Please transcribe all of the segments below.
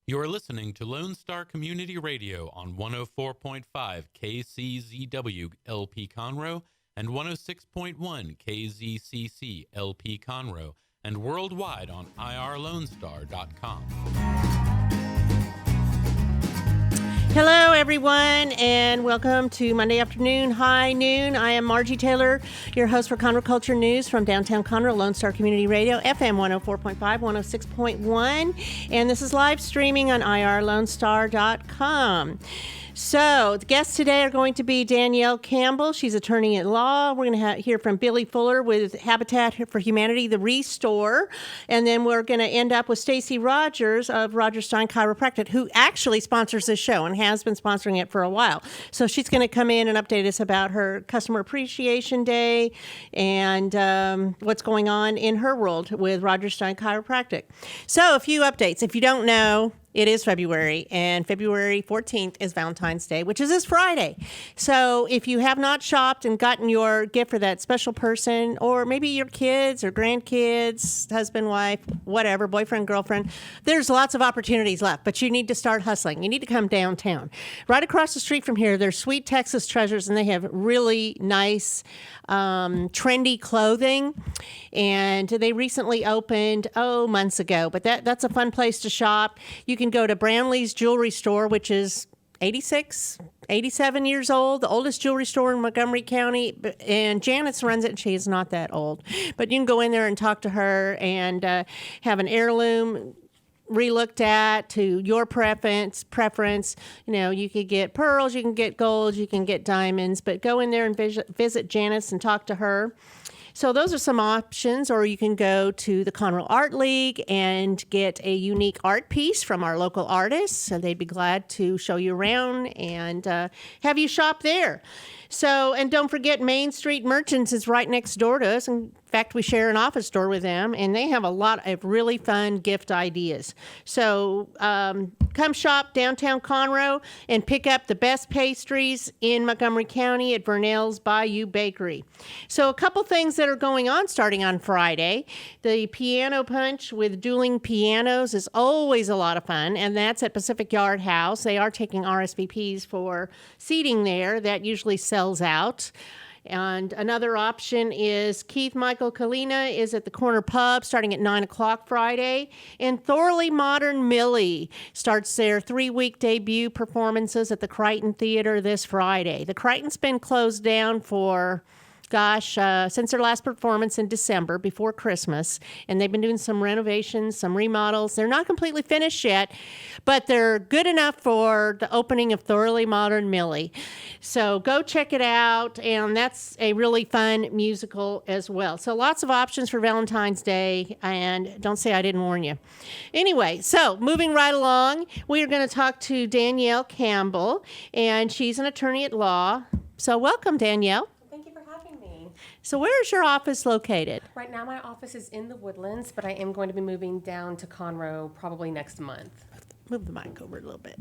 You're listening to Lone Star Community Radio on 104.5 KCZW LP Conroe and 106.1 KZCC LP Conroe and worldwide on irlonestar.com. Hello, everyone, and welcome to Monday Afternoon, High Noon. I am Margie Taylor, your host for Conroe Culture News from downtown Conroe, Lone Star Community Radio, FM 104.5, 106.1, and this is live streaming on irlonestar.com. So, the guests today are going to be Danielle Campbell. She's attorney at law. We're going to hear from Billy Fuller with Habitat for Humanity, the Restore. And then we're going to end up with Stacey Rodgers of Rodgers, Stein, Chiropractic, who actually sponsors this show and has been sponsoring it for a while. So, she's going to come in and update us about her Customer Appreciation Day and what's going on in her world with Rodgers, Stein, Chiropractic. So, a few updates. If you don't know, it is February, and February 14th is Valentine's Day, which is this Friday. So if you have not shopped and gotten your gift for that special person, or maybe your kids or grandkids, husband, wife, whatever, boyfriend, girlfriend, there's lots of opportunities left, but you need to start hustling. You need to come downtown. Right across the street from here, there's Sweet Texas Treasures, and they have really nice, trendy clothing. And they recently opened, months ago, but that's a fun place to shop. You can go to Brownlee's Jewelry Store, which is 87 years old, the oldest jewelry store in Montgomery County, and Janice runs it, and she is not that old. But you can go in there and talk to her and have an heirloom relooked at to your preference. You know, you could get pearls, you can get gold, you can get diamonds, but go in there and visit Janice and talk to her. So those are some options, or you can go to the Conroe Art League and get a unique art piece from our local artists. So they'd be glad to show you around and have you shop there. So, and don't forget, Main Street Merchants is right next door to us. In fact, we share an office door with them, and they have a lot of really fun gift ideas. So come shop downtown Conroe and pick up the best pastries in Montgomery County at Vernell's Bayou Bakery. So a couple things that are going on starting on Friday. The Piano Punch with dueling pianos is always a lot of fun, and that's at Pacific Yard House. They are taking RSVPs for seating there. That usually sells out. And another option is Keith Michael Kalina is at the Corner Pub starting at 9 o'clock Friday. And Thoroughly Modern Millie starts their 3-week debut performances at the Crichton Theater this Friday. The Crichton's been closed down for since their last performance in December before Christmas, and they've been doing some renovations, some remodels. They're not completely finished yet, but they're good enough for the opening of Thoroughly Modern Millie. So go check it out, and that's a really fun musical as well. So lots of options for Valentine's Day, and don't say I didn't warn you. Anyway, so moving right along, we are going to talk to Danielle Campbell, and she's an attorney at law. So welcome, Danielle. So where is your office located? Right now my office is in the Woodlands, but I am going to be moving down to Conroe probably next month. Move the mic over a little bit.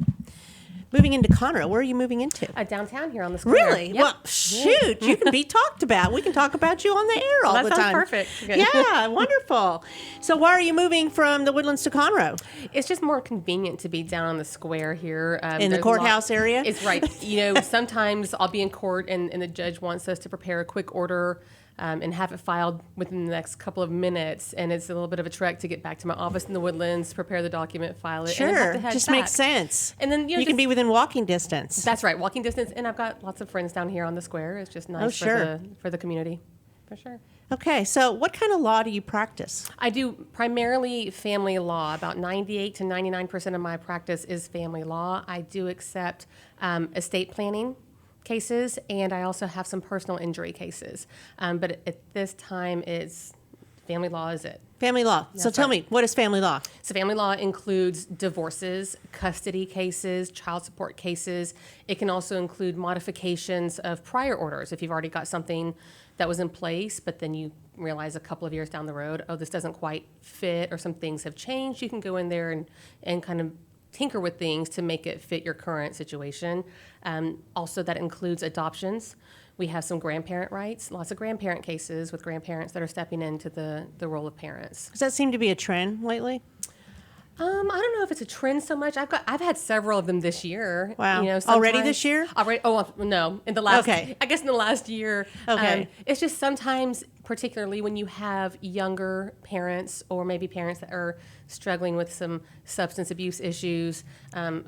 Moving into Conroe, where are you moving into? Downtown here on the square. Really? Yep. Well, shoot, you can be talked about. We can talk about you on the air all the time. That sounds perfect. Good. Yeah, wonderful. So why are you moving from the Woodlands to Conroe? It's just more convenient to be down on the square here. In the courthouse area? It's right. You know, sometimes I'll be in court and the judge wants us to prepare a quick order and have it filed within the next couple of minutes. And it's a little bit of a trek to get back to my office in the Woodlands, prepare the document, file it. Sure, and have to head just back. makes sense. And then you can be within walking distance. That's right, walking distance. And I've got lots of friends down here on the square. It's just nice for the community, for sure. Okay, so what kind of law do you practice? I do primarily family law. About 98 to 99% of my practice is family law. I do accept estate planning cases, and I also have some personal injury cases. But at this time, it's family law is it. Family law. So tell me, what is family law? So family law includes divorces, custody cases, child support cases. It can also include modifications of prior orders. If you've already got something that was in place, but then you realize a couple of years down the road, oh, this doesn't quite fit, or some things have changed, you can go in there and kind of tinker with things to make it fit your current situation. Also, that includes adoptions. We have some grandparent rights, lots of grandparent cases with grandparents that are stepping into the role of parents. Does that seem to be a trend lately? I don't know if it's a trend so much. I've had several of them this year. Wow. You know, Already sometimes- this year? Already? Oh no, in the last. Okay. I guess in the last year. Okay. It's just sometimes, particularly when you have younger parents or maybe parents that are struggling with some substance abuse issues.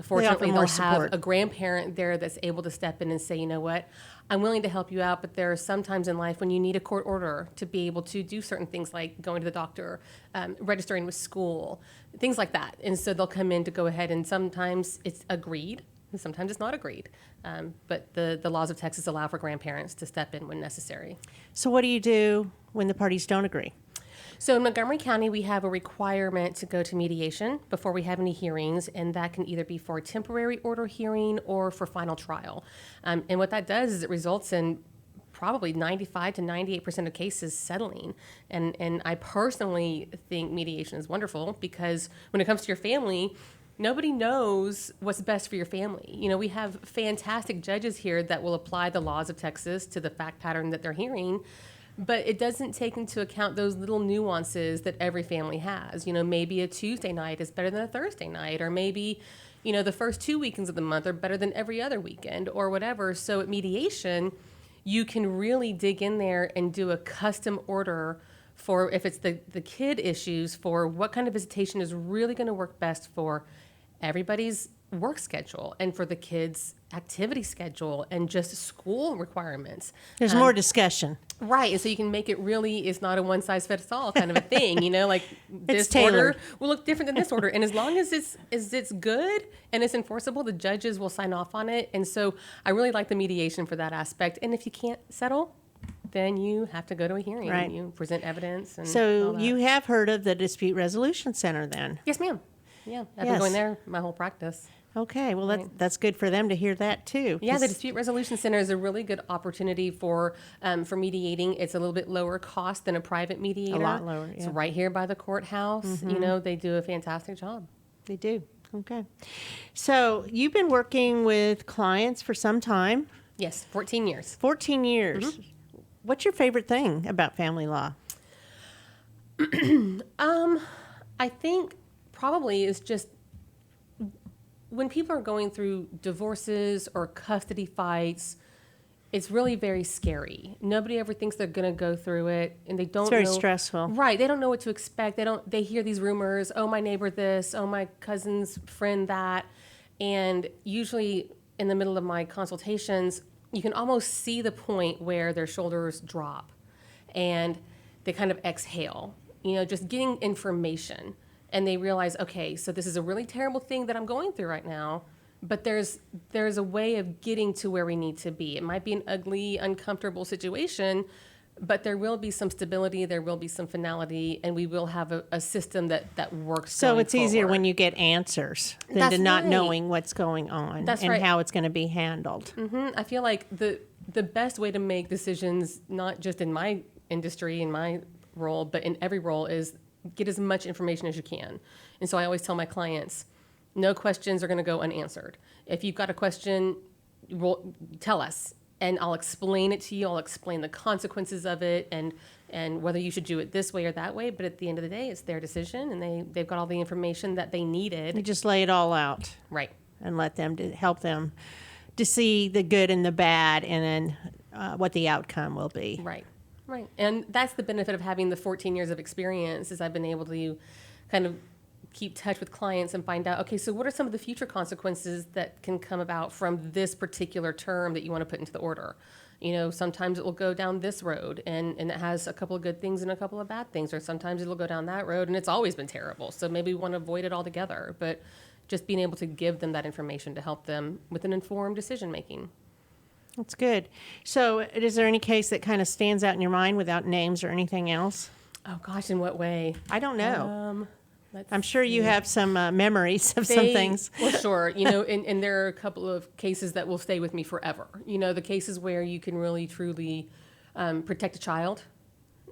Fortunately, more they'll support. have a grandparent there that's able to step in and say, you know what, I'm willing to help you out, but there are some times in life when you need a court order to be able to do certain things like going to the doctor, registering with school, things like that. And so they'll come in to go ahead, and sometimes it's agreed, and sometimes it's not agreed. But the laws of Texas allow for grandparents to step in when necessary. So what do you do when the parties don't agree? So in Montgomery County, we have a requirement to go to mediation before we have any hearings, and that can either be for a temporary order hearing or for final trial. And what that does is it results in probably 95 to 98% of cases settling. And I personally think mediation is wonderful because when it comes to your family, nobody knows what's best for your family. You know, we have fantastic judges here that will apply the laws of Texas to the fact pattern that they're hearing. But it doesn't take into account those little nuances that every family has. You know, maybe a Tuesday night is better than a Thursday night, or maybe, you know, the first 2 weekends of the month are better than every other weekend or whatever. So at mediation, you can really dig in there and do a custom order for, if it's the kid issues, for what kind of visitation is really going to work best for everybody's work schedule and for the kids' activity schedule and just school requirements. There's more discussion. Right, and so you can make it really is not a one size fits all kind of a thing, you know, like this tailored. order will look different than this order, and as long as it's good and it's enforceable, the judges will sign off on it. And so I really like the mediation for that aspect. And if you can't settle, then you have to go to a hearing. Right. And you present evidence. And all So that. you have heard of the Dispute Resolution Center then? Yes, ma'am. Yeah, I've Yes. been going there my whole practice. Okay, well, that's good for them to hear that too. Yeah, the 'cause- Dispute Resolution Center is a really good opportunity for mediating. It's a little bit lower cost than a private mediator. lot lower, It's yeah. right here by the courthouse. You know, they do a fantastic job. They do. Okay. So you've been working with clients for some time, Yes, 14 years. 14 years. What's your favorite thing about family law? I think probably is just when people are going through divorces or custody fights, it's really very scary. Nobody ever thinks they're going to go through it, and they don't. It's very know, stressful. Right? They don't know what to expect. They hear these rumors. Oh, my neighbor this. Oh, my cousin's friend that. And usually, in the middle of my consultations, you can almost see the point where their shoulders drop, and they kind of exhale. You know, just getting information. And they realize, okay, so this is a really terrible thing that I'm going through right now, but there's a way of getting to where we need to be. It might be an ugly, uncomfortable situation, but there will be some stability, there will be some finality, and we will have a system that works. So going it's easier forward. when you get answers than That's to not right. knowing what's going on That's and right. how it's going to be handled. I feel like the best way to make decisions, not just in my industry, in my role, but in every role, is get as much information as you can. And so I always tell my clients, no questions are going to go unanswered. If you've got a question, tell us, and I'll explain it to you. I'll explain the consequences of it and whether you should do it this way or that way. But at the end of the day, it's their decision, and they've got all the information that they You needed. just lay it all out Right. and let them help them to see the good and the bad and then what the outcome will be. Right, right. And that's the benefit of having the 14 years of experience is I've been able to kind of keep touch with clients and find out, okay, so what are some of the future consequences that can come about from this particular term that you want to put into the order? You know, sometimes it will go down this road and it has a couple of good things and a couple of bad things, or sometimes it'll go down that road and it's always been terrible. So maybe we want to avoid it altogether. But just being able to give them that information to help them with an informed decision making. That's good. So is there any case that kind of stands out in your mind without names or anything else? Oh gosh, in what way? I don't know. Let's I'm sure you see. have some memories of some They- things. Well, sure. You know, and there are a couple of cases that will stay with me forever. You know, the cases where you can really, truly protect a child,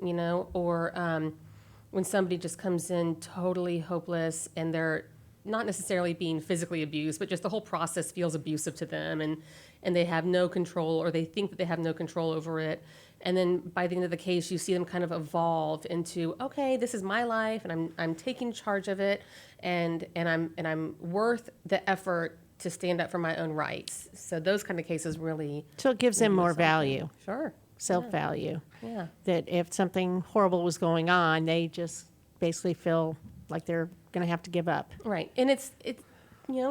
you know, or when somebody just comes in totally hopeless and they're not necessarily being physically abused, but just the whole process feels abusive to them and they have no control or they think that they have no control over it. And then by the end of the case, you see them kind of evolve into, okay, this is my life, and I'm taking charge of it, and I'm worth the effort to stand up for my own rights. So those kind of cases really. So it gives them more value, Sure. self-value. Yeah. That if something horrible was going on, they just basically feel like they're going to have to give up. Right. And it's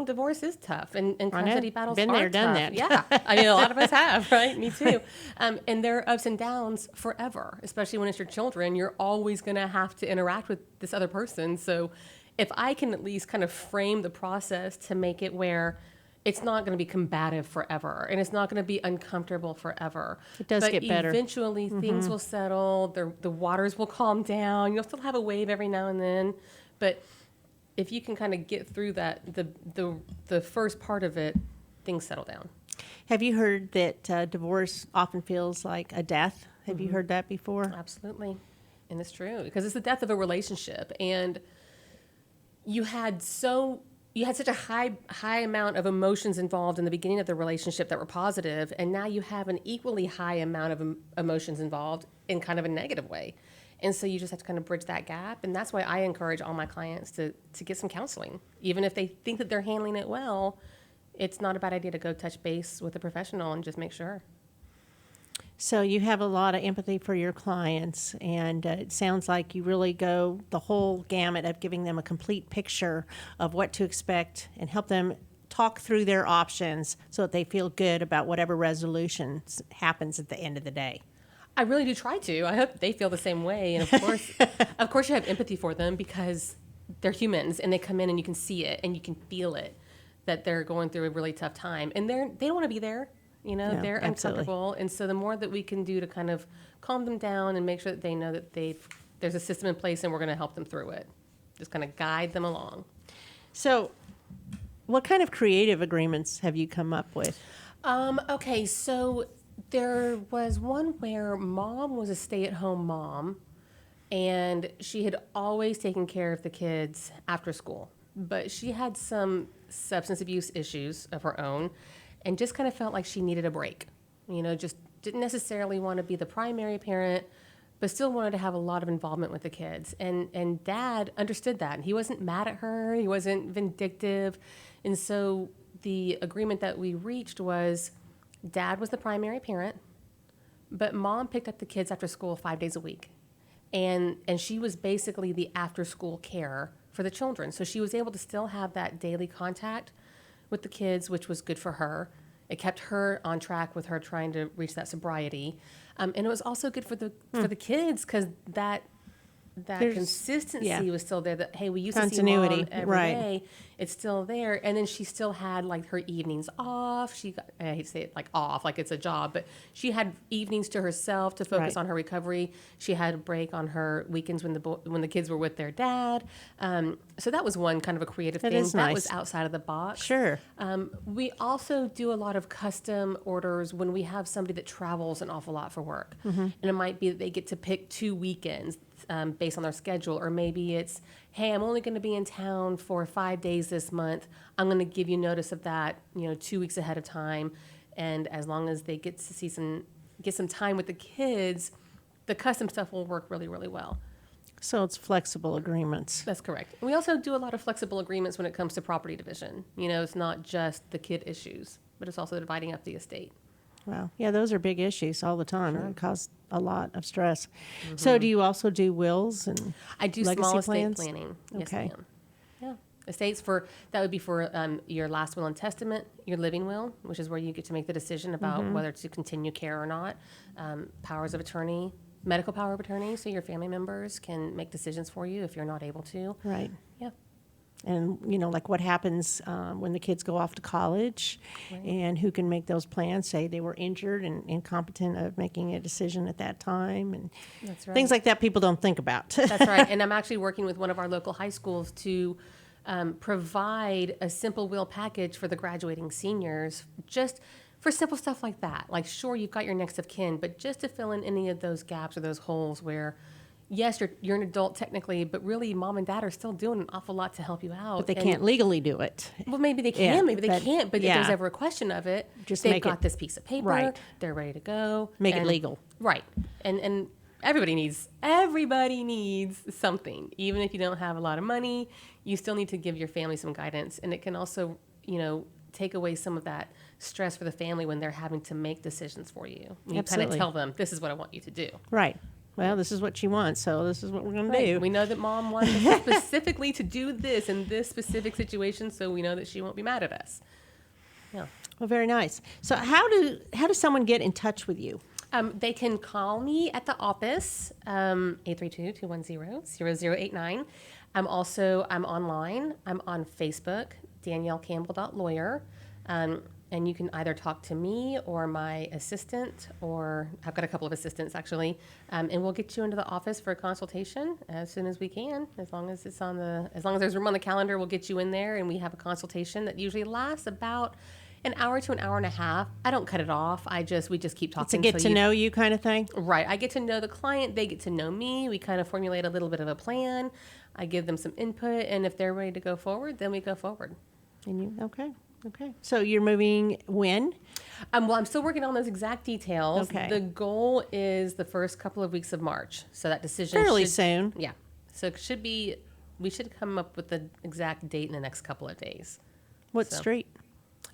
divorce is tough, and custody battles Been are there, done tough. that. Yeah. I mean, a lot of us have, right? Me too. And there are ups and downs forever, especially when it's your children. You're always going to have to interact with this other person. So if I can at least kind of frame the process to make it where it's not going to be combative forever, and it's not going to be uncomfortable forever. It does get better. Eventually, things will settle. The waters will calm down. You'll still have a wave every now and then, but if you can kind of get through that, the first part of it, things settle down. Have you heard that divorce often feels like a death? Have you heard that before? Absolutely, and it's true because it's the death of a relationship, and you had such a high amount of emotions involved in the beginning of the relationship that were positive, and now you have an equally high amount of emotions involved in kind of a negative way. And so you just have to kind of bridge that gap. And that's why I encourage all my clients to get some counseling. Even if they think that they're handling it well, it's not a bad idea to go touch base with a professional and just make sure. So you have a lot of empathy for your clients, and it sounds like you really go the whole gamut of giving them a complete picture of what to expect and help them talk through their options so that they feel good about whatever resolution happens at the end of the day. I really do try to. I hope they feel the same way. And of course you have empathy for them because they're humans and they come in and you can see it and you can feel it that they're going through a really tough time, and they don't want to be there. They're absolutely uncomfortable. And so the more that we can do to kind of calm them down and make sure that they know that there's a system in place and we're going to help them through it. Just kind of guide them along. So what kind of creative agreements have you come up with? Okay, so there was one where mom was a stay-at-home mom, and she had always taken care of the kids after school. But she had some substance abuse issues of her own and just kind of felt like she needed a break. Just didn't necessarily want to be the primary parent, but still wanted to have a lot of involvement with the kids. And Dad understood that. And he wasn't mad at her. He wasn't vindictive. And so the agreement that we reached was Dad was the primary parent, but Mom picked up the kids after school 5 days a week. And she was basically the after-school care for the children. So she was able to still have that daily contact with the kids, which was good for her. It kept her on track with her trying to reach that sobriety. And it was also good for the kids because that consistency was still there. That, hey, we used to see Mom every day. It's still there. And then she still had like her evenings off. I hate to say it like off, like it's a job, but she had evenings to herself to focus on her recovery. She had a break on her weekends when the kids were with their dad. So that was one kind of a creative thing. That was outside of the box. Sure. We also do a lot of custom orders when we have somebody that travels an awful lot for work. And it might be that they get to pick 2 weekends based on their schedule, or maybe it's, hey, I'm only going to be in town for 5 days this month. I'm going to give you notice of that, 2 weeks ahead of time. And as long as they get to get some time with the kids, the custom stuff will work really, really well. So it's flexible agreements. That's correct. We also do a lot of flexible agreements when it comes to property division. It's not just the kid issues, but it's also dividing up the estate. Wow. Yeah, those are big issues all the time. Sure. It cause a lot of stress. So do you also do wills and I do legacy small plans? estate planning. Yes, Okay. ma'am. Yeah. Estates that would be for your last will and testament, your living will, which is where you get to make the decision about whether to continue care or not. Powers of attorney, medical power of attorney, so your family members can make decisions for you if you're not able to. Right. Yeah. And, like what happens when the kids go off to college, and who can make those plans, say they were injured and incompetent of making a decision at that time, and That's right. things like that people don't think about. That's right. And I'm actually working with one of our local high schools to provide a simple will package for the graduating seniors, just for simple stuff like that. Like, sure, you've got your next of kin, but just to fill in any of those gaps or those holes where yes, you're an adult technically, but really mom and dad are still doing an awful lot to help you out. But they can't legally do it. Well, maybe they can, maybe they can't. But if there's ever a question of it, they've got this piece of paper. Right. They're ready to go. Make it legal. Right. And everybody needs something. Even if you don't have a lot of money, you still need to give your family some guidance. And it can also, take away some of that stress for the family when they're having to make decisions for you. You kind of tell them, this is what I want you to do. Right. Well, this is what she wants, so this is what we're going to do. We know that mom wants us specifically to do this in this specific situation, so we know that she won't be mad at us. Yeah. Well, very nice. So how does someone get in touch with you? They can call me at the office, 832-210-0089. I'm online. I'm on Facebook, DanielleCampbell.lawyer. And you can either talk to me or my assistant, or I've got a couple of assistants actually, and we'll get you into the office for a consultation as soon as we can. As long as there's room on the calendar, we'll get you in there, and we have a consultation that usually lasts about an hour to an hour and a half. I don't cut it off. We just keep talking. It's a get to know you kind of thing? Right. I get to know the client. They get to know me. We kind of formulate a little bit of a plan. I give them some input, and if they're ready to go forward, then we go forward. Okay. So you're moving when? Well, I'm still working on those exact details. Okay. The goal is the first couple of weeks of March. So that decision fairly soon. Yeah. So we should come up with the exact date in the next couple of days. What street?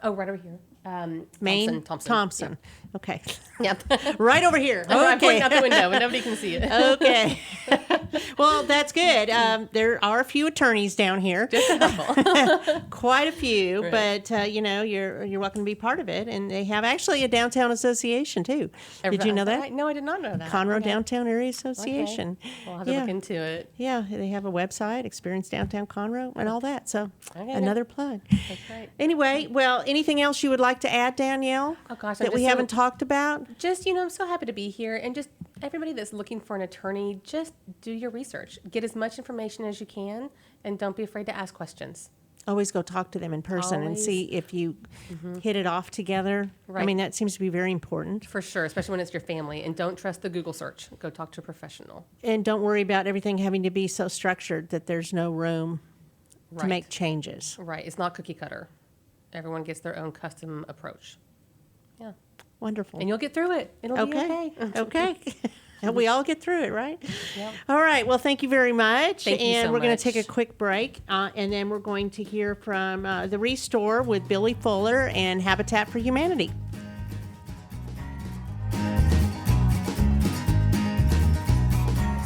Oh, right over here. Maine? Thompson. Yeah. Okay. Yep. Right over here. Okay. I'm pointing out the window, but nobody can see it. Okay. Well, that's good. There are a few attorneys down here. Just a couple. Quite a few, Right. but you're welcome to be part of it. And they have actually a downtown association too. Did you know that? No, I did not know that. Conroe Okay. Downtown Area Association. Okay. Well, I'll have to look into it. Yeah, they have a website, Experience Downtown Conroe, and all that. So Okay. another plug. That's right. Anyway, well, anything else you would like to add, Danielle? Oh gosh, that we haven't talked about? Just, I'm so happy to be here, and just everybody that's looking for an attorney, just do your research. Get as much information as you can, and don't be afraid to ask questions. Always go talk to them in person and see if you hit it off together. Right. I mean, that seems to be very important. For sure, especially when it's your family. And don't trust the Google search. Go talk to a professional. And don't worry about everything having to be so structured that there's no room to Right. make changes. Right. It's not cookie cutter. Everyone gets their own custom approach. Yeah. Wonderful. And you'll get through it. It'll be okay. Okay. And we all get through it, right? Yep. All right. Well, thank you very much. Thank you and so we're going much. to take a quick break, and then we're going to hear from the Restore with Billy Fuller and Habitat for Humanity.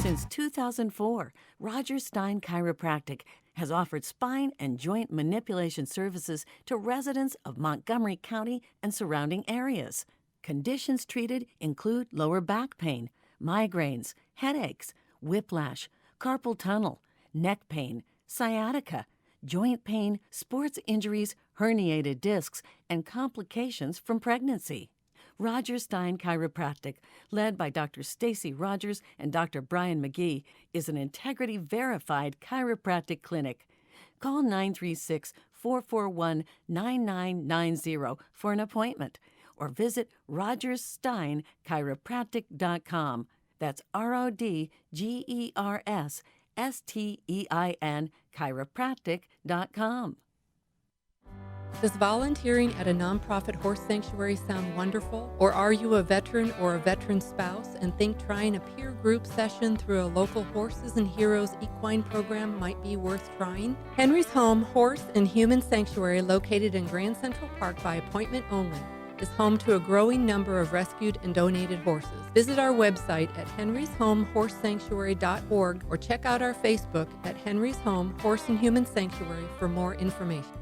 Since 2004, Rodgers Stein Chiropractic has offered spine and joint manipulation services to residents of Montgomery County and surrounding areas. Conditions treated include lower back pain, migraines, headaches, whiplash, carpal tunnel, neck pain, sciatica, joint pain, sports injuries, herniated discs, and complications from pregnancy. Rodgers Stein Chiropractic, led by Dr. Stacey Rodgers and Dr. Brian McGee, is an integrity-verified chiropractic clinic. Call 936-441-9990 for an appointment, or visit RodgersSteinChiropractic.com. That's RODGERSSTEIN chiropractic.com. Does volunteering at a nonprofit horse sanctuary sound wonderful? Or are you a veteran or a veteran spouse and think trying a peer group session through a local Horses and Heroes equine program might be worth trying? Henry's Home Horse and Human Sanctuary, located in Grand Central Park by appointment only, is home to a growing number of rescued and donated horses. Visit our website at henryshomehorsesanctuary.org or check out our Facebook at Henry's Home Horse and Human Sanctuary for more information.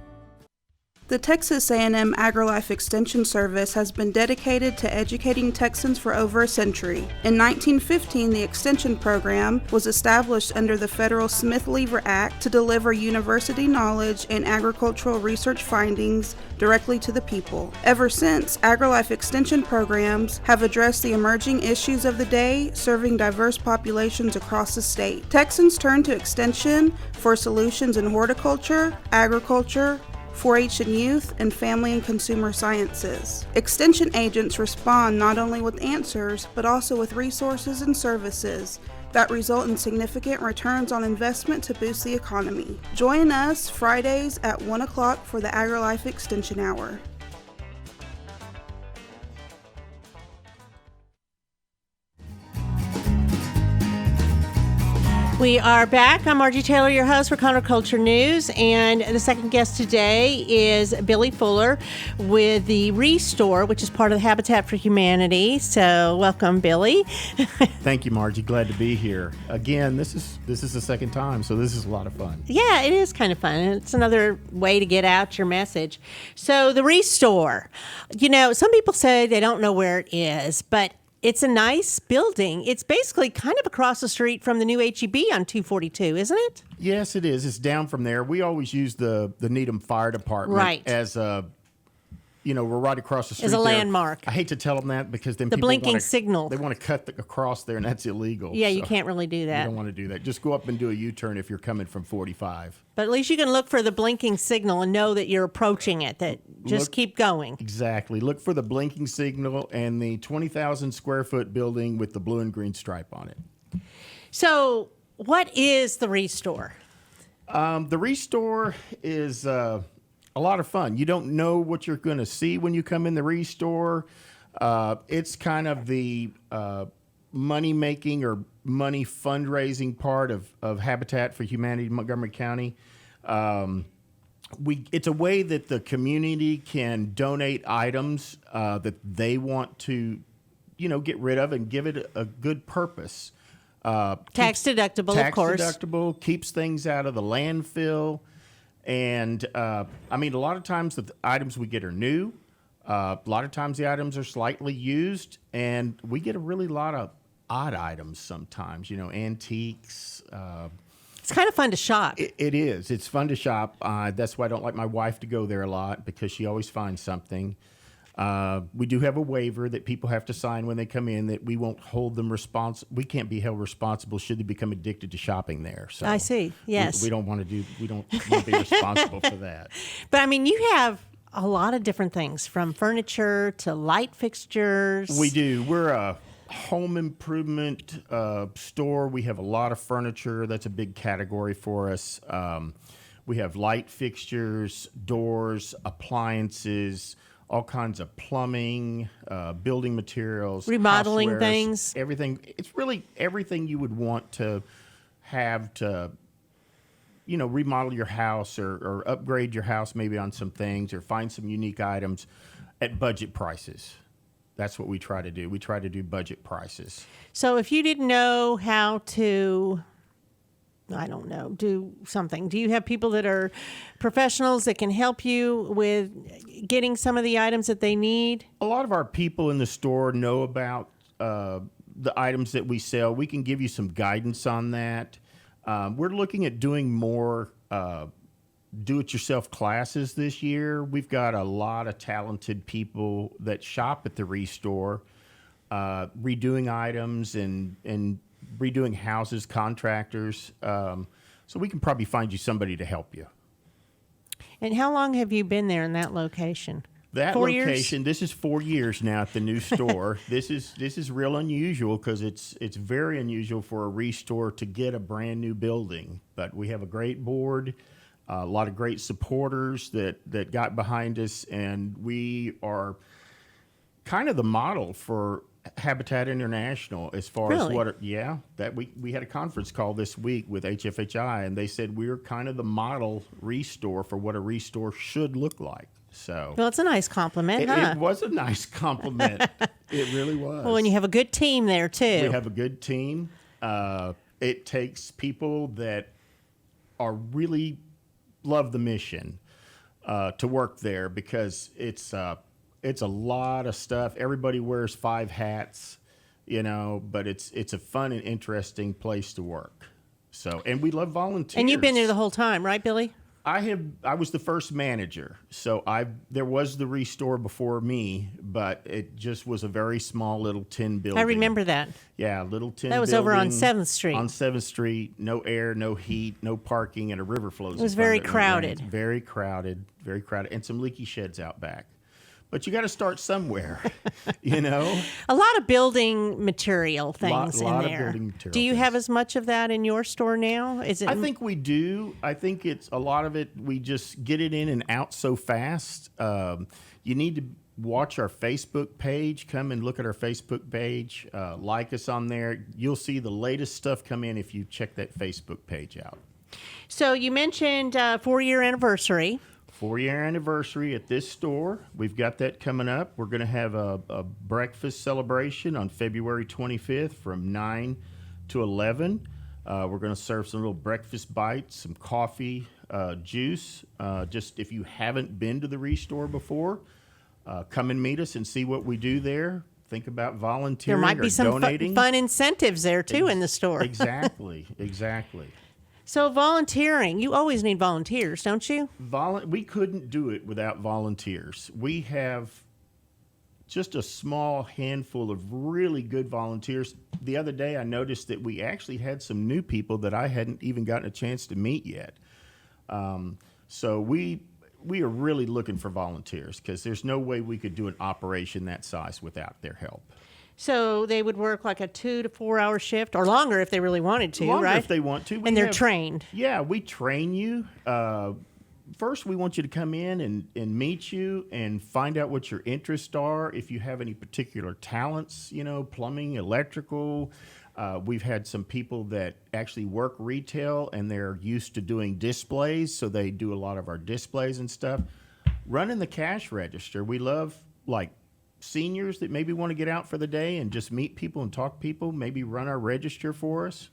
The Texas A&M AgriLife Extension Service has been dedicated to educating Texans for over a century. In 1915, the Extension Program was established under the federal Smith-Lever Act to deliver university knowledge and agricultural research findings directly to the people. Ever since, AgriLife Extension programs have addressed the emerging issues of the day, serving diverse populations across the state. Texans turn to Extension for solutions in horticulture, agriculture, 4-H and youth, and family and consumer sciences. Extension agents respond not only with answers, but also with resources and services that result in significant returns on investment to boost the economy. Join us Fridays at 1 o'clock for the AgriLife Extension Hour. We are back. I'm Margie Taylor, your host for Conroe Culture News, and the second guest today is Billy Fuller with the Restore, which is part of the Habitat for Humanity. So, welcome, Billy. Thank you, Margie. Glad to be here again. This is the second time, so this is a lot of fun. Yeah, it is kind of fun. It's another way to get out your message. So, the Restore. You know, some people say they don't know where it is, but it's a nice building. It's basically kind of across the street from the new HEB on 242, isn't it? Yes, it is. It's down from there. We always use the Needham Fire Department Right. as a, we're right across the street As a there. landmark. I hate to tell them that because then The people blinking wanna, signal. They want to cut across there, and that's illegal. Yeah, you So can't really do You that. don't want to do that. Just go up and do a U-turn if you're coming from 45. But at least you can look for the blinking signal and know that you're approaching it, that just keep going. Exactly. Look for the blinking signal and the 20,000 square foot building with the blue and green stripe on it. So, what is the Restore? The Restore is a lot of fun. You don't know what you're going to see when you come in the Restore. It's kind of the money making or money fundraising part of Habitat for Humanity in Montgomery County. It's a way that the community can donate items that they want to, get rid of and give it a good purpose. Tax deductible, of course. Tax deductible, keeps things out of the landfill. And, a lot of times the items we get are new. A lot of times the items are slightly used. And we get a really lot of odd items sometimes, antiques. It's kind of fun to shop. It is. It's fun to shop. That's why I don't like my wife to go there a lot because she always finds something. We do have a waiver that people have to sign when they come in that we won't hold them responsible. We can't be held responsible should they become addicted to shopping there. So I see. Yes. We don't want to be responsible for that. But you have a lot of different things from furniture to light fixtures. We do. We're a home improvement store. We have a lot of furniture. That's a big category for us. We have light fixtures, doors, appliances, all kinds of plumbing, building materials, remodeling housewares, things. Everything. It's really everything you would want to have to, remodel your house or upgrade your house maybe on some things or find some unique items at budget prices. That's what we try to do. We try to do budget prices. So if you didn't know how to, do something, do you have people that are professionals that can help you with getting some of the items that they need? A lot of our people in the store know about the items that we sell. We can give you some guidance on that. We're looking at doing more do-it-yourself classes this year. We've got a lot of talented people that shop at the Restore, redoing items and redoing houses, contractors. So we can probably find you somebody to help you. And how long have you been there in that location? That 4 location, years? this is 4 years now at the new store. This is real unusual because it's very unusual for a Restore to get a brand new building. But we have a great board, a lot of great supporters that got behind us, and we are kind of the model for Habitat International as far Really? as that we had a conference call this week with HFHI, and they said we're kind of the model Restore for what a Restore should look like. So Well, it's a nice compliment, huh? it was a nice compliment. It really was. Well, and you have a good team there, too. We have a good team. It takes people that are really love the mission to work there because it's a lot of stuff. Everybody wears 5 hats, but it's a fun and interesting place to work. So, and we love volunteers. And you've been there the whole time, right, Billy? I was the first manager, so there was the Restore before me, but it just was a very small little tin building. I remember that. Yeah, little tin. That was building over on 7th Street. On 7th Street, no air, no heat, no parking, and a river flows. It was very crowded. Very crowded, and some leaky sheds out back. But you got to start somewhere, you know? A lot of building material things Lot in of there. building material Do you have things. as much of that in your store now? Is it? I think we do. I think it's a lot of it, we just get it in and out so fast. You need to watch our Facebook page. Come and look at our Facebook page. Like us on there. You'll see the latest stuff come in if you check that Facebook page out. So you mentioned 4-year anniversary. 4-year anniversary at this store. We've got that coming up. We're going to have a breakfast celebration on February 25th from 9 to 11. We're going to serve some little breakfast bites, some coffee, juice. Just if you haven't been to the Restore before, come and meet us and see what we do there. Think about volunteering There might be or some donating. fun incentives there too in the store. Exactly. So volunteering, you always need volunteers, don't you? We couldn't do it without volunteers. We have just a small handful of really good volunteers. The other day, I noticed that we actually had some new people that I hadn't even gotten a chance to meet yet. So we are really looking for volunteers because there's no way we could do an operation that size without their help. So they would work like a 2 to 4 hour shift or longer if they really wanted to, Longer right? if they want to. And they're trained. Yeah, we train you. First, we want you to come in and meet you and find out what your interests are. If you have any particular talents, you know, plumbing, electrical. We've had some people that actually work retail and they're used to doing displays, so they do a lot of our displays and stuff. Running the cash register, we love like seniors that maybe want to get out for the day and just meet people and talk to people, maybe run our register for us.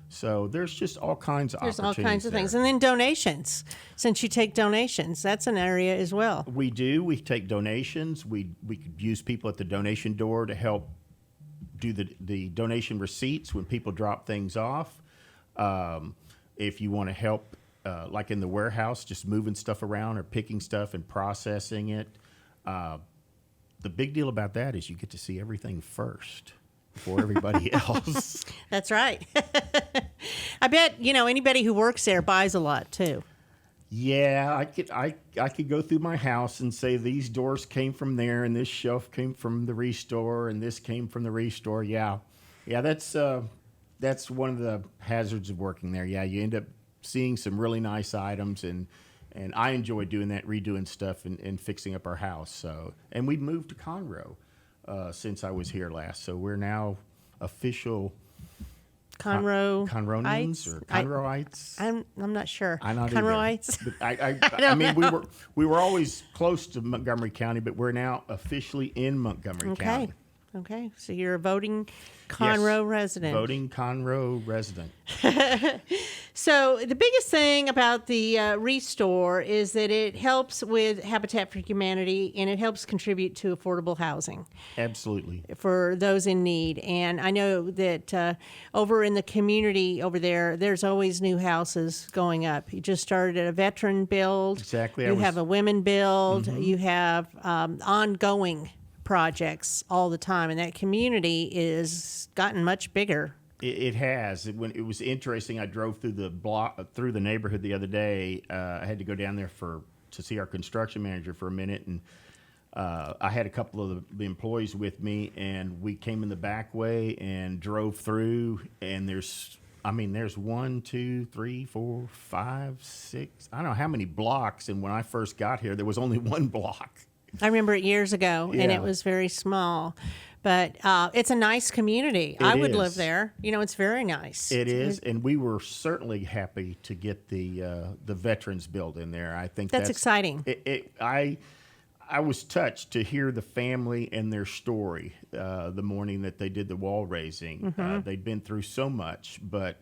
So there's just all kinds of There's opportunities. all kinds of things. there. And then donations. Since you take donations, that's an area as well. We do. We take donations. We could use people at the donation door to help do the donation receipts when people drop things off. If you want to help, like in the warehouse, just moving stuff around or picking stuff and processing it. The big deal about that is you get to see everything first before everybody else. That's right. I bet, anybody who works there buys a lot too. Yeah, I could go through my house and say these doors came from there, and this shelf came from the Restore, and this came from the Restore. Yeah, that's one of the hazards of working there. Yeah, you end up seeing some really nice items, and I enjoy doing that, redoing stuff and fixing up our house. So, and we moved to Conroe since I was here last, so we're now official. Conroeans or Conroeites? I'm not sure. I'm not Conroeites? either. But I mean, we were always close to Montgomery County, but we're now officially in Montgomery County. Okay. So you're a voting Conroe resident. Voting Conroe resident. So the biggest thing about the Restore is that it helps with Habitat for Humanity and it helps contribute to affordable housing. Absolutely. For those in need. And I know that over in the community over there, there's always new houses going up. You just started a veteran build. Exactly. You have a women build. You have ongoing projects all the time. And that community is gotten much bigger. It has. When it was interesting, I drove through the neighborhood the other day. I had to go down there to see our construction manager for a minute, and I had a couple of the employees with me, and we came in the back way and drove through. And there's 1, 2, 3, 4, 5, 6. I don't know how many blocks. And when I first got here, there was only one block. I remember it years ago, and Yeah. it was very small. But it's a nice community. I would live there. It's very nice. It is, and we were certainly happy to get the veterans build in there. I think That's exciting. I was touched to hear the family and their story the morning that they did the wall raising. They'd been through so much, but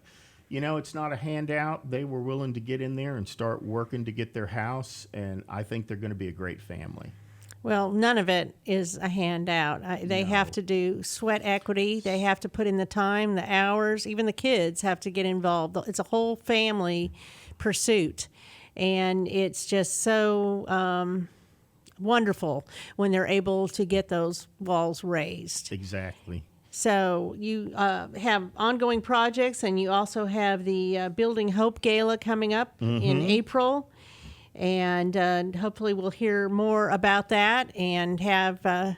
it's not a handout. They were willing to get in there and start working to get their house, and I think they're going to be a great family. Well, none of it is a handout. They have to do sweat equity. They have to put in the time, the hours. Even the kids have to get involved. It's a whole family pursuit. And it's just so wonderful when they're able to get those walls raised. Exactly. So you have ongoing projects, and you also have the Building Hope Gala coming up in April. And hopefully we'll hear more about that and have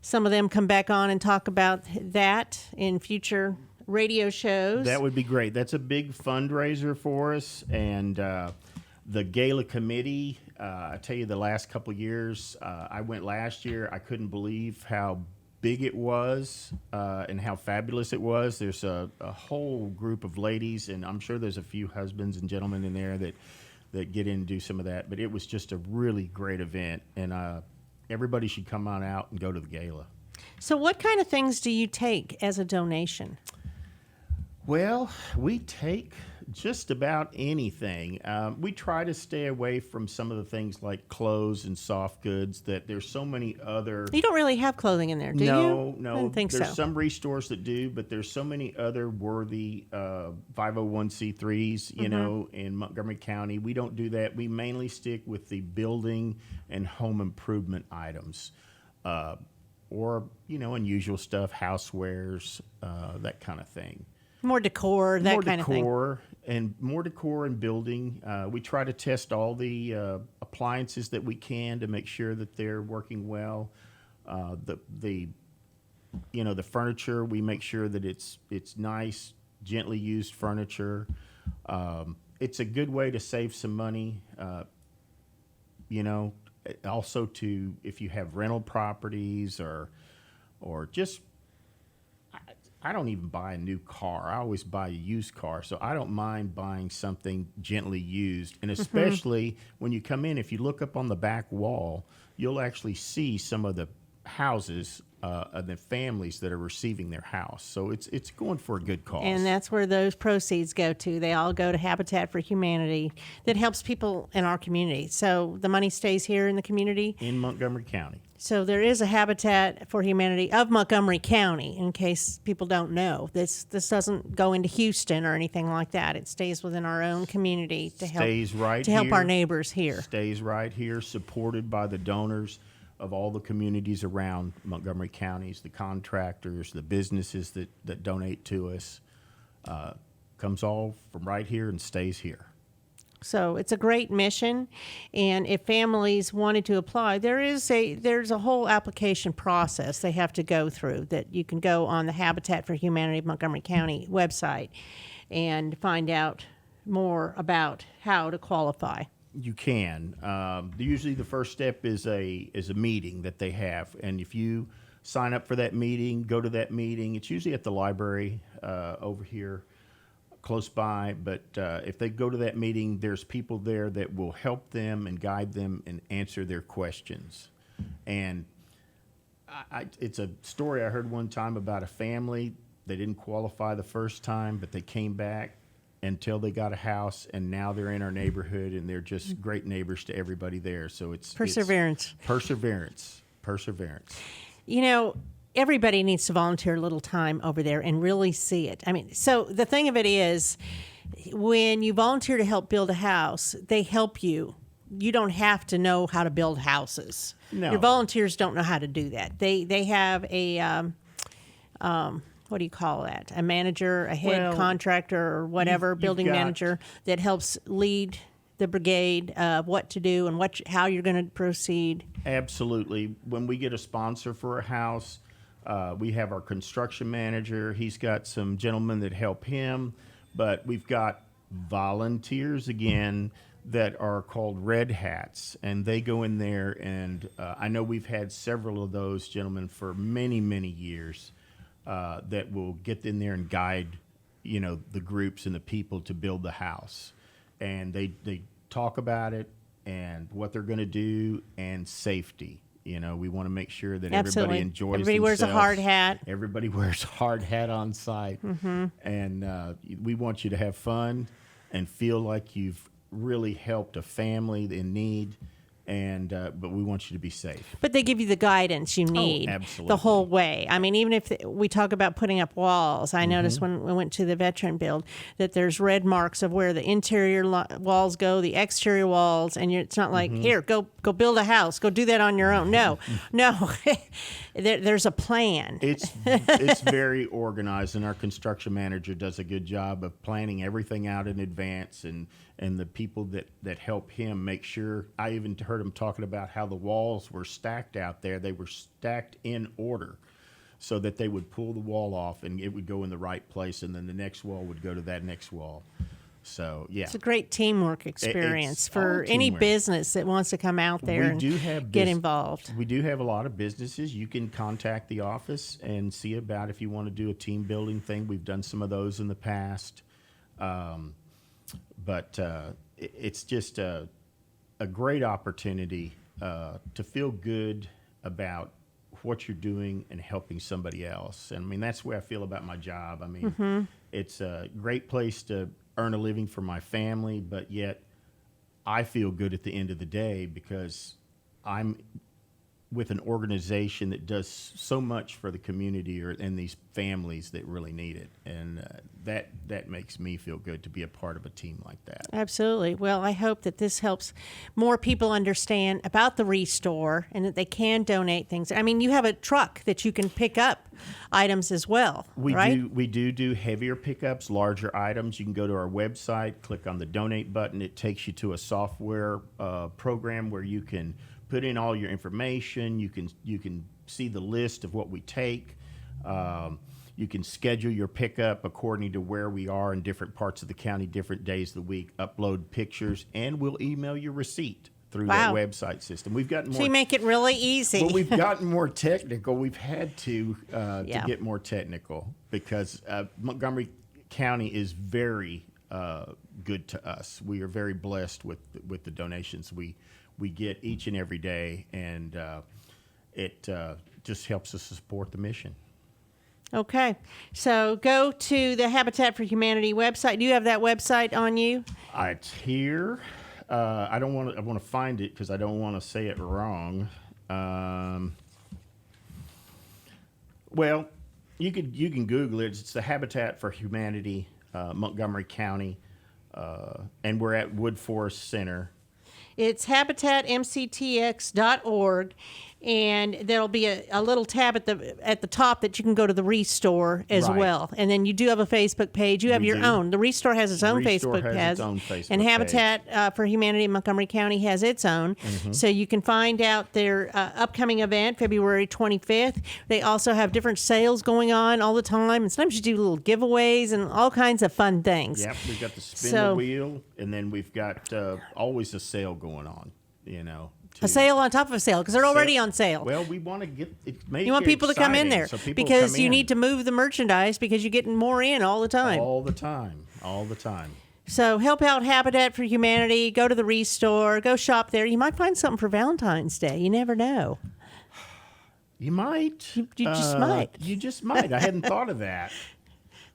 some of them come back on and talk about that in future radio shows. That would be great. That's a big fundraiser for us. And the gala committee, I tell you, the last couple of years, I went last year. I couldn't believe how big it was and how fabulous it was. There's a whole group of ladies, and I'm sure there's a few husbands and gentlemen in there that get in and do some of that. But it was just a really great event, and everybody should come on out and go to the gala. So what kind of things do you take as a donation? Well, we take just about anything. We try to stay away from some of the things like clothes and soft goods that there's so many other... You don't really have clothing in there, do you? No. I didn't think there's so. some restores that do, but there's so many other worthy 501c3s, you know, in Montgomery County. We don't do that. We mainly stick with the building and home improvement items. Or, you know, unusual stuff, housewares, that kind of thing. More decor, that kind of thing. More decor and building. We try to test all the appliances that we can to make sure that they're working well. The furniture, we make sure that it's nice, gently used furniture. It's a good way to save some money. Also if you have rental properties or just. I don't even buy a new car. I always buy a used car. So I don't mind buying something gently used. And especially when you come in, if you look up on the back wall, you'll actually see some of the houses of the families that are receiving their house. So it's going for a good cause. And that's where those proceeds go to. They all go to Habitat for Humanity that helps people in our community. So the money stays here in the community. In Montgomery County. So there is a Habitat for Humanity of Montgomery County, in case people don't know. This doesn't go into Houston or anything like that. It stays within our own community to help our neighbors here. Stays right here, supported by the donors of all the communities around Montgomery counties, the contractors, the businesses that donate to us. Comes all from right here and stays here. So it's a great mission, and if families wanted to apply, there's a whole application process they have to go through that you can go on the Habitat for Humanity of Montgomery County website and find out more about how to qualify. You can. Usually the first step is a meeting that they have, and if you sign up for that meeting, go to that meeting. It's usually at the library over here close by, but if they go to that meeting, there's people there that will help them and guide them and answer their questions. And it's a story I heard one time about a family. They didn't qualify the first time, but they came back until they got a house, and now they're in our neighborhood, and they're just great neighbors to everybody there. So it's perseverance. Perseverance. You know, everybody needs to volunteer a little time over there and really see it. I mean, so the thing of it is, when you volunteer to help build a house, they help you. You don't have to know how to build houses. No. Your volunteers don't know how to do that. They have a, what do you call that? A manager, a head contractor or whatever, building manager that helps lead the brigade of what to do and how you're going to proceed. Absolutely. When we get a sponsor for a house, we have our construction manager. He's got some gentlemen that help him, but we've got volunteers again that are called Red Hats, and they go in there, and I know we've had several of those gentlemen for many, many years that will get in there and guide, the groups and the people to build the house. And they talk about it and what they're going to do and safety. We want to make sure that Absolutely. Everybody enjoys Everybody themselves. wears a hard hat. Everybody wears a hard hat on site. Mm-hmm. And we want you to have fun and feel like you've really helped a family in need. And but we want you to be safe. But they give you the guidance you need the whole way. I mean, even if we talk about putting up walls, I noticed when we went to the veteran build that there's red marks of where the interior walls go, the exterior walls, and it's not like, here, go build a house, go do that on your own. No, there's a plan. It's very organized, and our construction manager does a good job of planning everything out in advance and and the people that help him make sure. I even heard him talking about how the walls were stacked out there. They were stacked in order so that they would pull the wall off and it would go in the right place, and then the next wall would go to that next wall. So, yeah. It's a great teamwork experience It's for all any teamwork. business that wants to come out there and get involved. We do have a lot of businesses. You can contact the office and see about if you want to do a team building thing. We've done some of those in the past. But it's just a great opportunity to feel good about what you're doing and helping somebody else. And I mean, that's the way I feel about my job. I mean, it's a great place to earn a living for my family, but yet I feel good at the end of the day because I'm with an organization that does so much for the community and these families that really need it. And that makes me feel good to be a part of a team like that. Absolutely. Well, I hope that this helps more people understand about the Restore and that they can donate things. I mean, you have a truck that you can pick up items as well, right? We do heavier pickups, larger items. You can go to our website, click on the donate button. It takes you to a software program where you can put in all your information. You can see the list of what we take. You can schedule your pickup according to where we are in different parts of the county, different days of the week. Upload pictures, and we'll email your receipt through that website system. We've gotten more. So you make it really easy. Well, we've gotten more technical. We've had to get more technical because Montgomery County is very good to us. We are very blessed with the donations we get each and every day, and it just helps us support the mission. Okay. So go to the Habitat for Humanity website. Do you have that website on you? It's here. I want to find it because I don't want to say it wrong. Well, you can Google it. It's the Habitat for Humanity, Montgomery County, and we're at Woodforest Center. It's habitatmctx.org, and there'll be a little tab at the top that you can go to the Restore as well. And then you do have a Facebook page. You have your own. The Restore has its own Facebook page. And Habitat for Humanity in Montgomery County has its own. So you can find out their upcoming event, February 25th. They also have different sales going on all the time. And sometimes you do little giveaways and all kinds of fun things. Yep, we've got the spin the wheel, and then we've got always a sale going on, A sale on top of a sale because they're already on sale. Well, we want to get it. You want people to come in there because you need to move the merchandise because you're getting more in all the time. All the time. So help out Habitat for Humanity. Go to the Restore. Go shop there. You might find something for Valentine's Day. You never know. You might. You just might. You just might. I hadn't thought of that.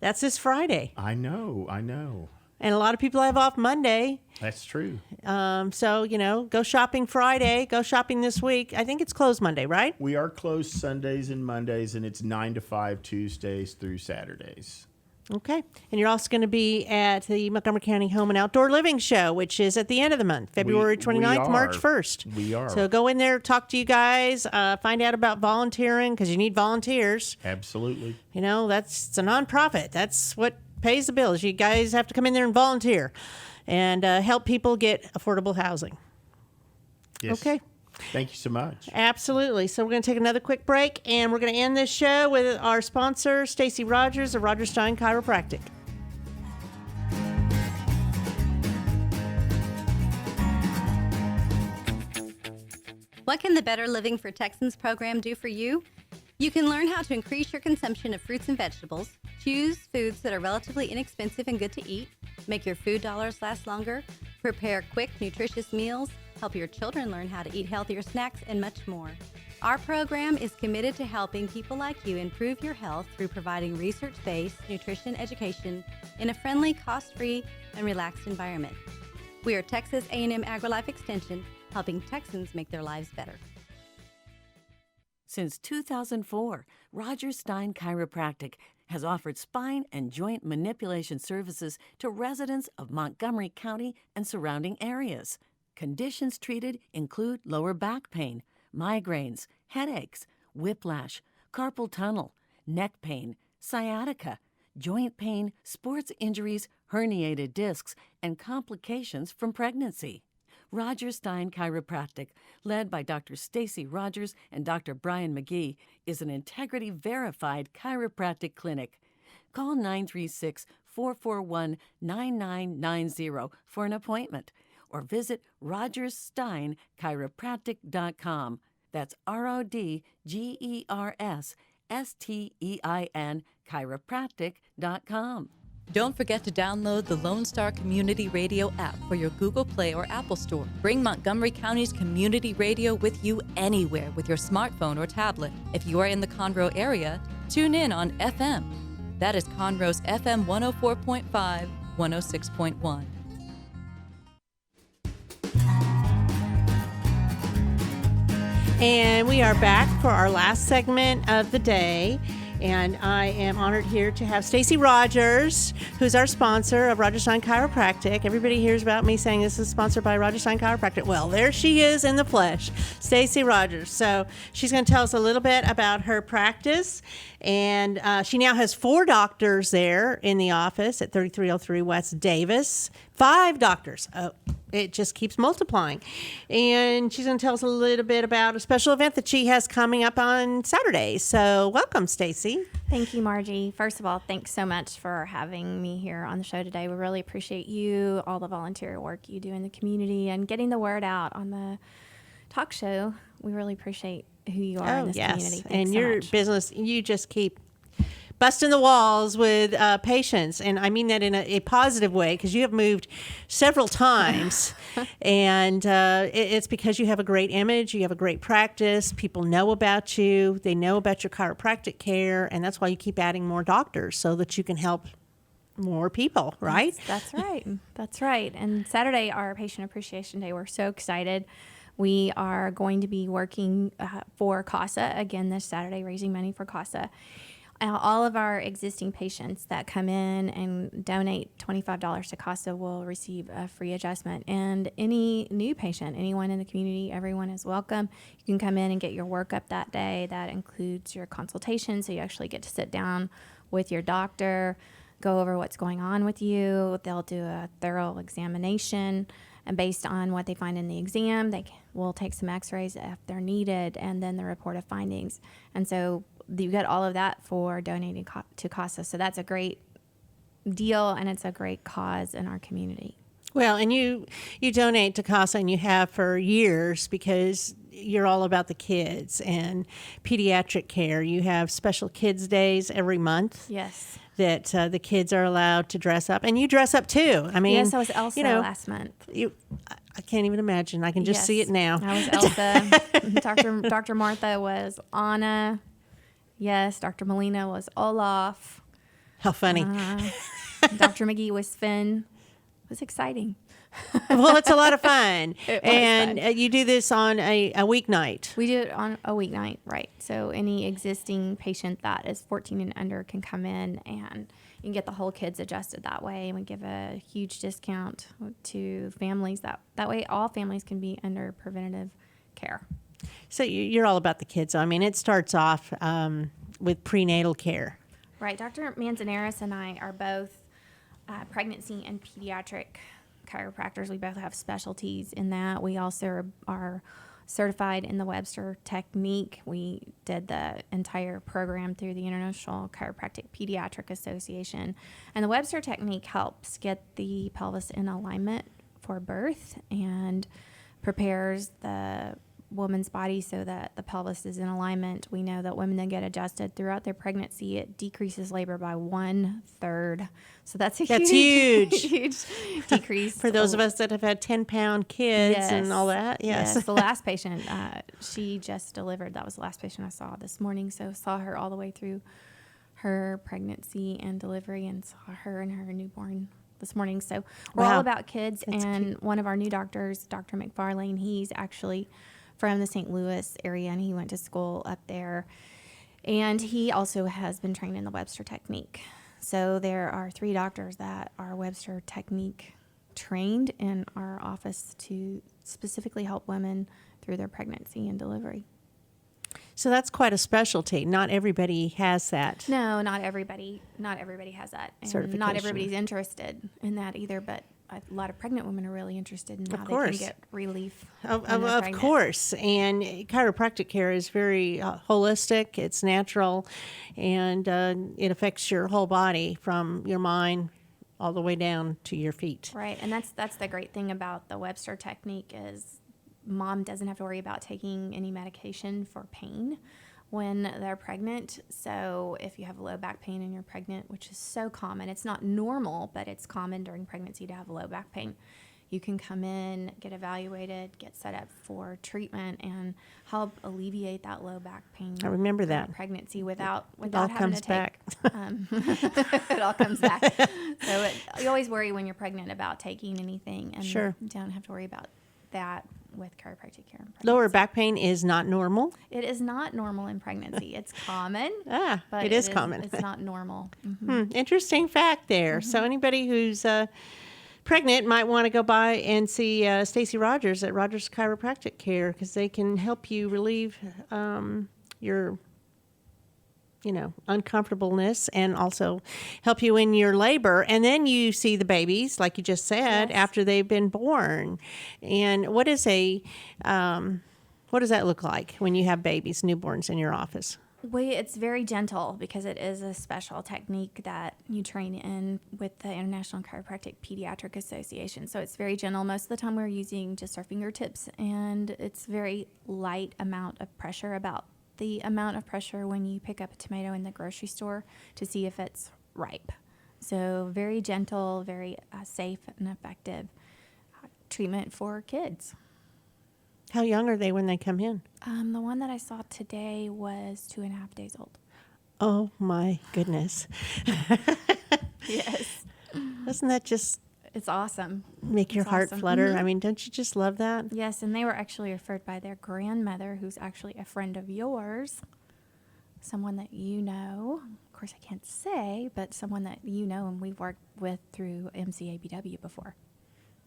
That's this Friday. I know. And a lot of people have off Monday. That's true. So, go shopping Friday. Go shopping this week. I think it's closed Monday, right? We are closed Sundays and Mondays, and it's 9 to 5 Tuesdays through Saturdays. Okay. And you're also going to be at the Montgomery County Home and Outdoor Living Show, which is at the end of the month, February 29th, March 1st. We are. So go in there, talk to you guys, find out about volunteering because you need volunteers. Absolutely. It's a nonprofit. That's what pays the bills. You guys have to come in there and volunteer and help people get affordable housing. Yes. Okay. Thank you so much. Absolutely. So we're going to take another quick break, and we're going to end this show with our sponsor, Stacey Rodgers of Rodgers Stein Chiropractic. What can the Better Living for Texans program do for you? You can learn how to increase your consumption of fruits and vegetables, choose foods that are relatively inexpensive and good to eat, make your food dollars last longer, prepare quick, nutritious meals, help your children learn how to eat healthier snacks, and much more. Our program is committed to helping people like you improve your health through providing research-based nutrition education in a friendly, cost-free, and relaxed environment. We are Texas A&M AgriLife Extension, helping Texans make their lives better. Since 2004, Rodgers Stein Chiropractic has offered spine and joint manipulation services to residents of Montgomery County and surrounding areas. Conditions treated include lower back pain, migraines, headaches, whiplash, carpal tunnel, neck pain, sciatica, joint pain, sports injuries, herniated discs, and complications from pregnancy. Rodgers Stein Chiropractic, led by Dr. Stacey Rodgers and Dr. Brian McGee, is an integrity-verified chiropractic clinic. Call 936-441-9990 for an appointment or visit RodgersSteinChiropractic.com. That's RODGERSSTEIN chiropractic.com. Don't forget to download the Lone Star Community Radio app for your Google Play or Apple Store. Bring Montgomery County's community radio with you anywhere with your smartphone or tablet. If you are in the Conroe area, tune in on FM. That is Conroe's FM 104.5, 106.1. And we are back for our last segment of the day. And I am honored here to have Stacey Rodgers, who's our sponsor of Rodgers Stein Chiropractic. Everybody hears about me saying this is sponsored by Rodgers Stein Chiropractic. Well, there she is in the flesh, Stacey Rodgers. So she's going to tell us a little bit about her practice. And she now has 4 doctors there in the office at 3303 West Davis. 5 doctors. Oh, it just keeps multiplying. And she's going to tell us a little bit about a special event that she has coming up on Saturday. So welcome, Stacey. Thank you, Margie. First of all, thanks so much for having me here on the show today. We really appreciate you, all the volunteer work you do in the community, and getting the word out on the talk show. We really appreciate who you are in this community. Thanks and so your much. business, you just keep busting the walls with patients. And I mean that in a positive way, because you have moved several times. And it's because you have a great image, you have a great practice, people know about you, they know about your chiropractic care, and that's why you keep adding more doctors so that you can help more people, right? That's right. That's right. And Saturday, our Patient Appreciation Day, we're so excited. We are going to be working for CASA again this Saturday, raising money for CASA. All of our existing patients that come in and donate $25 to CASA will receive a free adjustment. And any new patient, anyone in the community, everyone is welcome. You can come in and get your workup that day. That includes your consultation, so you actually get to sit down with your doctor, go over what's going on with you. They'll do a thorough examination, and based on what they find in the exam, they will take some x-rays if they're needed, and then the report of findings. And so you get all of that for donating to CASA. So that's a great deal, and it's a great cause in our community. Well, and you donate to CASA, and you have for years, because you're all about the kids and pediatric care. You have special kids days every month. Yes. That the kids are allowed to dress up, and you dress up too. I mean, yes, I was Elsa last month. I can't even imagine. I can just see it now. I was Elsa. Dr. Martha was Anna. Yes, Dr. Molina was Olaf. How funny. Dr. McGee was Finn. It was exciting. Well, it's a lot of fun. It was and fun. You do this on a weeknight. We do it on a weeknight, right. So any existing patient that is 14 and under can come in, and you can get the whole kids adjusted that way. And we give a huge discount to families. That way all families can be under preventative care. So you're all about the kids. I mean, it starts off with prenatal care. Right. Dr. Manzanares and I are both pregnancy and pediatric chiropractors. We both have specialties in that. We also are certified in the Webster technique. We did the entire program through the International Chiropractic Pediatric Association. And the Webster technique helps get the pelvis in alignment for birth and prepares the woman's body so that the pelvis is in alignment. We know that women that get adjusted throughout their pregnancy, it decreases labor by 1/3. So that's huge huge decrease. For those of us that have had 10-pound kids and all that. Yes. The last patient, she just delivered. That was the last patient I saw this morning. So saw her all the way through her pregnancy and delivery, and saw her and her newborn this morning. So we're all about kids. That's and cute. One of our new doctors, Dr. McFarlane, he's actually from the St. Louis area, and he went to school up there. And he also has been trained in the Webster technique. So there are 3 doctors that are Webster technique trained in our office to specifically help women through their pregnancy and delivery. So that's quite a specialty. Not everybody has that. No, not everybody has that. And Certification. not everybody's interested in that either, but a lot of pregnant women are really interested in how they course. can get relief. Of when they're pregnant. course. And chiropractic care is very holistic, it's natural, and it affects your whole body from your mind all the way down to your feet. Right, and that's the great thing about the Webster technique is mom doesn't have to worry about taking any medication for pain when they're pregnant. So if you have low back pain and you're pregnant, which is so common, it's not normal, but it's common during pregnancy to have low back pain. You can come in, get evaluated, get set up for treatment, and help alleviate that low back pain. I remember during that. Pregnancy without It all having comes to take, back. it all comes back. So you always worry when you're pregnant about taking anything, and Sure. you don't have to worry about that with chiropractic care. Lower back pain is not normal. It is not normal in pregnancy. It's common. But it is common. It's not normal. Mm-hmm. Interesting fact there. So anybody who's pregnant might want to go by and see Stacey Rodgers at Rodgers Chiropractic Care, because they can help you relieve your uncomfortableness, and also help you in your labor. And then you see the babies, like you just said, Yes. after they've been born. And what does that look like when you have babies, newborns in your office? It's very gentle because it is a special technique that you train in with the International Chiropractic Pediatric Association. So it's very gentle. Most of the time we're using just our fingertips, and it's very light amount of pressure, about the amount of pressure when you pick up a tomato in the grocery store to see if it's ripe. So very gentle, very safe and effective treatment for kids. How young are they when they come in? The one that I saw today was 2.5 days old. Oh my goodness. Yes. Doesn't that just It's awesome. make your It's heart awesome. flutter? Mhm. I mean, don't you just love that? Yes, and they were actually referred by their grandmother, who's actually a friend of yours, someone that you know. Of course, I can't say, but someone that you know and we've worked with through MCABW before.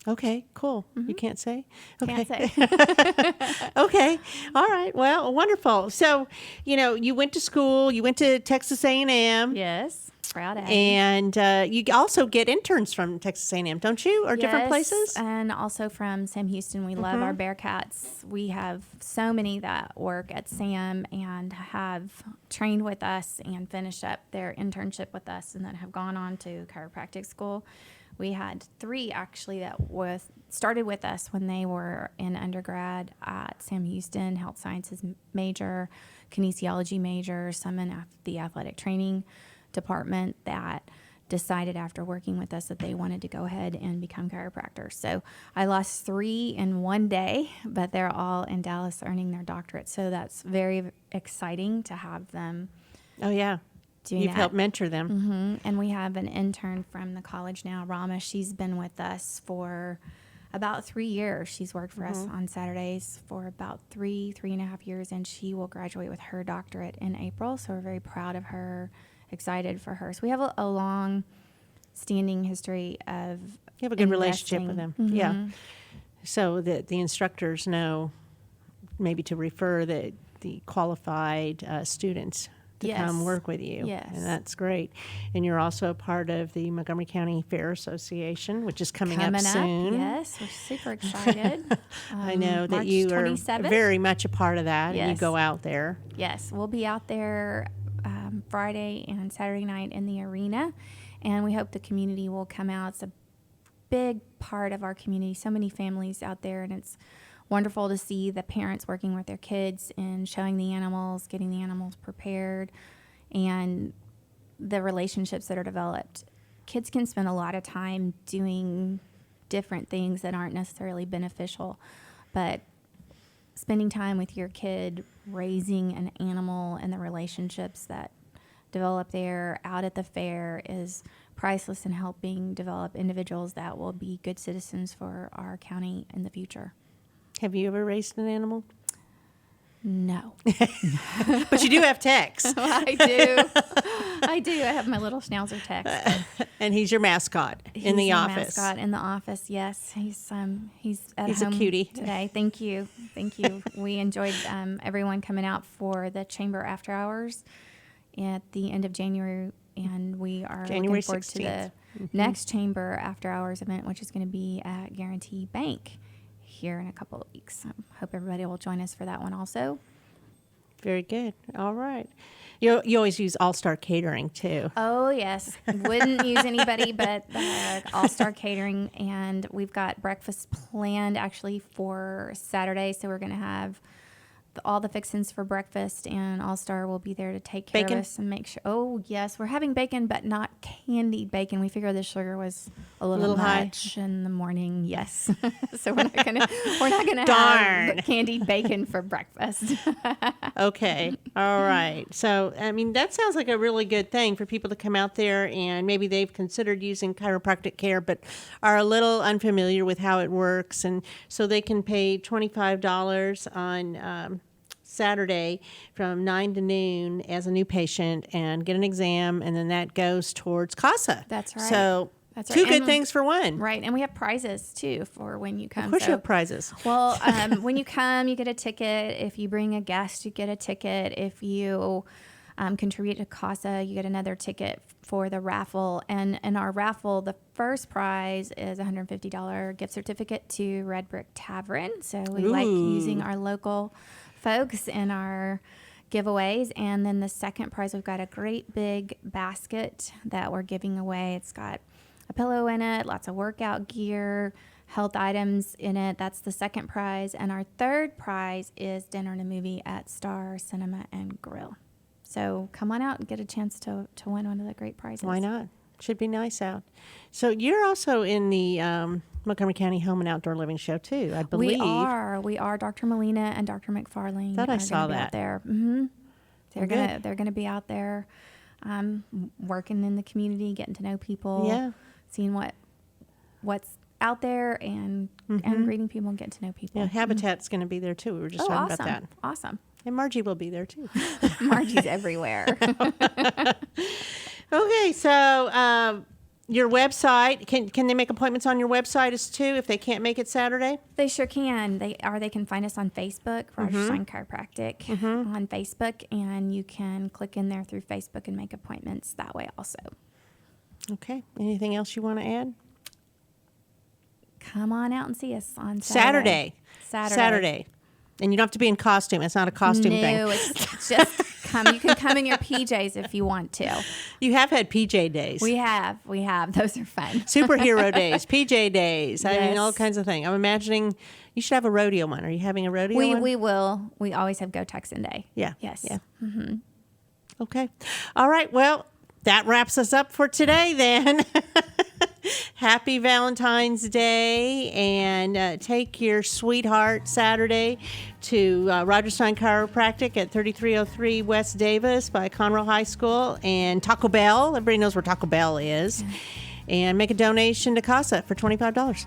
Okay, cool. You can't say? Okay. Can't say. Okay. All right. Well, wonderful. So, you went to school, you went to Texas A&M. Yes, proud of And you also get interns from Texas A&M, don't you? Or different places? And also from Sam Houston. We love our Bearcats. We have so many that work at Sam and have trained with us and finished up their internship with us and then have gone on to chiropractic school. We had 3 actually that started with us when they were in undergrad at Sam Houston, health sciences major, kinesiology major, some in the athletic training department, that decided after working with us that they wanted to go ahead and become chiropractors. So I lost 3 in one day, but they're all in Dallas earning their doctorate. So that's very exciting to have them. Oh, yeah. You've helped mentor them. Mm-hmm. And we have an intern from the college now, Rama. She's been with us for about 3 years. She's worked for us on Saturdays for about 3.5 years, and she will graduate with her doctorate in April. So we're very proud of her, excited for her. So we have a long standing history of You have a good relationship with them. Mm-hmm. Yeah. So that the instructors know maybe to refer the qualified students to come work with you. Yes. And that's great. And you're also a part of the Montgomery County Fair Association, which is coming up soon. Yes, we're super excited. I know that March you 27th. are very much a part of that, and you Yes. go out there. Yes, we'll be out there Friday and Saturday night in the arena, and we hope the community will come out. It's a big part of our community, so many families out there, and it's wonderful to see the parents working with their kids and showing the animals, getting the animals prepared, and the relationships that are developed. Kids can spend a lot of time doing different things that aren't necessarily beneficial, but spending time with your kid, raising an animal, and the relationships that develop there out at the fair is priceless in helping develop individuals that will be good citizens for our county in the future. Have you ever raised an animal? No. But you do have techs. I do. I do. I have my little schnauzer Tex. And he's your mascot in the office. Mascot in the office. Yes, he's at He's home a cutie today. Thank you. We enjoyed everyone coming out for the chamber after hours at the end of January, and we are January looking forward 16th. to the next chamber after hours event, which is going to be at Guarantee Bank here in a couple of weeks. Hope everybody will join us for that one also. Very good. All right. You always use All-Star Catering, too. Oh, yes. Wouldn't use anybody but All-Star Catering. And we've got breakfast planned actually for Saturday. So we're going to have all the fixings for breakfast, and All-Star will be there to take care Bacon? of us and make sure. Oh, yes. We're having bacon, but not candied bacon. We figured the sugar was a little high. much in the morning. Yes. So we're not gonna Darn. have candied bacon for breakfast. Okay. All right. So, I mean, that sounds like a really good thing for people to come out there, and maybe they've considered using chiropractic care but are a little unfamiliar with how it works. And so they can pay $25 on Saturday from 9 to noon as a new patient and get an exam, and then that goes towards CASA. That's right. So, That's two right. good And- things for one. Right, and we have prizes too for when you come. Of course, you have prizes. Well, when you come, you get a ticket. If you bring a guest, you get a ticket. If you contribute to CASA, you get another ticket for the raffle. And in our raffle, the first prize is a $150 gift certificate to Red Brick Tavern. So we like using our local folks in our giveaways. And then the second prize, we've got a great big basket that we're giving away. It's got a pillow in it, lots of workout gear, health items in it. That's the second prize. And our third prize is dinner and a movie at Star Cinema and Grill. So come on out and get a chance to win one of the great prizes. Why not? Should be nice out. So you're also in the Montgomery County Home and Outdoor Living Show too, I believe. We are. Dr. Molina and Dr. McFarlane. Thought I are saw gonna be that. out there. Mm-hmm. Good. They're gonna be out there, working in the community, getting to know people. Yeah. Seeing what's out there and greeting people and getting to know people. Yeah, Habitat's going to be there too. We were just talking awesome. about that. Awesome. And Margie will be there too. Margie's everywhere. Okay, so your website, can they make appointments on your website as too if they can't make it Saturday? They sure can. They can find us on Facebook, Rodgers Stein Chiropractic on Facebook, and you can click in there through Facebook and make appointments that way also. Okay. Anything else you want to add? Come on out and see us on Saturday. And you don't have to be in costume. It's not a costume thing. No, it's just come. You can come in your PJs if you want to. You have had PJ days. We have. Those are fun. Superhero days, PJ days. I mean, Yes. all kinds of things. I'm imagining you should have a rodeo one. Are you having a rodeo one? We will. We always have Go Texan Day. Yeah. Yes. Yeah. Okay. All right. Well, that wraps us up for today then. Happy Valentine's Day, and take your sweetheart Saturday to Rodgers Stein Chiropractic at 3303 West Davis by Conroe High School, and Taco Bell. Everybody knows where Taco Bell is. And make a donation to CASA for $25.